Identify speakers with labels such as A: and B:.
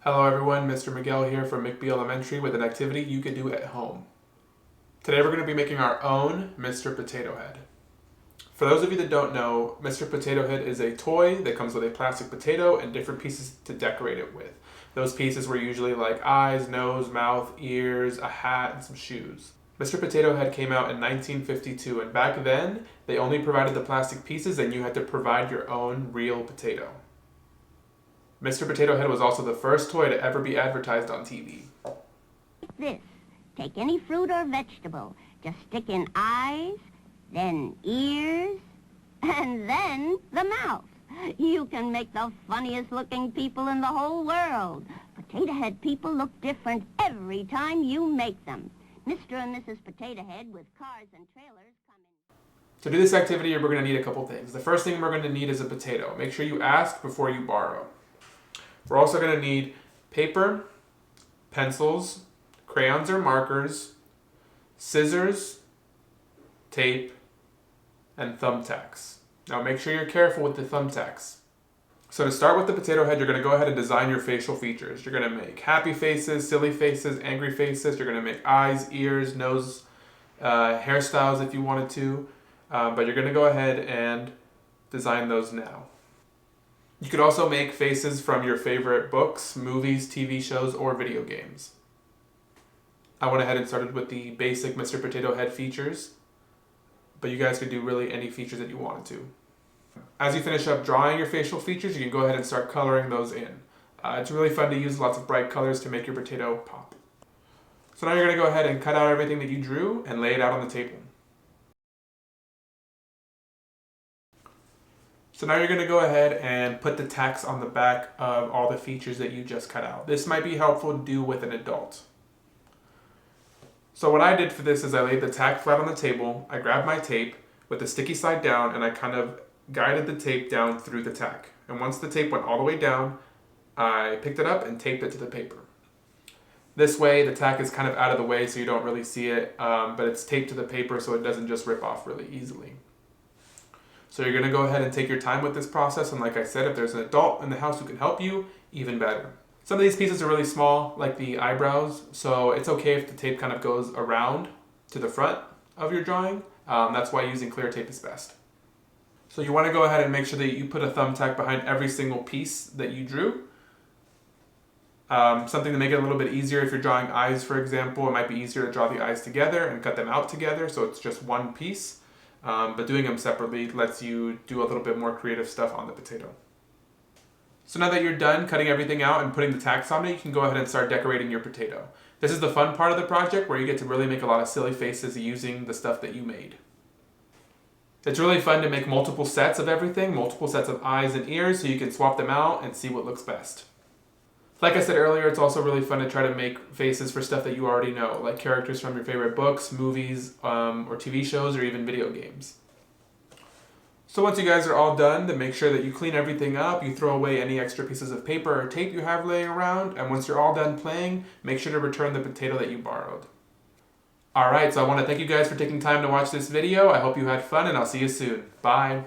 A: Hello everyone, Mr. Miguel here from McBee Elementary with an activity you can do at home. Today we're going to be making our own Mr. Potato Head. For those of you that don't know, Mr. Potato Head is a toy that comes with a plastic potato and different pieces to decorate it with. Those pieces were usually like eyes, nose, mouth, ears, a hat, and some shoes. Mr. Potato Head came out in 1952, and back then they only provided the plastic pieces and you had to provide your own real potato. Mr. Potato Head was also the first toy to ever be advertised on TV.
B: Like this. Take any fruit or vegetable. Just stick in eyes, then ears, and then the mouth. You can make the funniest looking people in the whole world. Potato Head people look different every time you make them. Mr. and Mrs. Potato Head with cars and trailers come in.
A: To do this activity, we're going to need a couple things. The first thing we're going to need is a potato. Make sure you ask before you borrow. We're also going to need paper, pencils, crayons or markers, scissors, tape, and thumbtacks. Now make sure you're careful with the thumbtacks. So to start with the potato head, you're going to go ahead and design your facial features. You're going to make happy faces, silly faces, angry faces. You're going to make eyes, ears, nose, hairstyles if you wanted to. But you're going to go ahead and design those now. You could also make faces from your favorite books, movies, TV shows, or video games. I went ahead and started with the basic Mr. Potato Head features, but you guys could do really any features that you wanted to. As you finish up drawing your facial features, you can go ahead and start coloring those in. It's really fun to use lots of bright colors to make your potato pop. So now you're going to go ahead and cut out everything that you drew and lay it out on the table. So now you're going to go ahead and put the tacks on the back of all the features that you just cut out. This might be helpful to do with an adult. So what I did for this is I laid the tack flat on the table, I grabbed my tape with the sticky side down, and I kind of guided the tape down through the tack. And once the tape went all the way down, I picked it up and taped it to the paper. This way the tack is kind of out of the way so you don't really see it, but it's taped to the paper so it doesn't just rip off really easily. So you're going to go ahead and take your time with this process, and like I said, if there's an adult in the house who can help you, even better. Some of these pieces are really small, like the eyebrows, so it's okay if the tape kind of goes around to the front of your drawing. That's why using clear tape is best. So you want to go ahead and make sure that you put a thumbtack behind every single piece that you drew. Something to make it a little bit easier if you're drawing eyes, for example, it might be easier to draw the eyes together and cut them out together so it's just one piece. But doing them separately lets you do a little bit more creative stuff on the potato. So now that you're done cutting everything out and putting the tacks on it, you can go ahead and start decorating your potato. This is the fun part of the project where you get to really make a lot of silly faces using the stuff that you made. It's really fun to make multiple sets of everything, multiple sets of eyes and ears, so you can swap them out and see what looks best. Like I said earlier, it's also really fun to try to make faces for stuff that you already know, like characters from your favorite books, movies, or TV shows, or even video games. So once you guys are all done, then make sure that you clean everything up, you throw away any extra pieces of paper or tape you have laying around, and once you're all done playing, make sure to return the potato that you borrowed. Alright, so I want to thank you guys for taking time to watch this video. I hope you had fun, and I'll see you soon. Bye!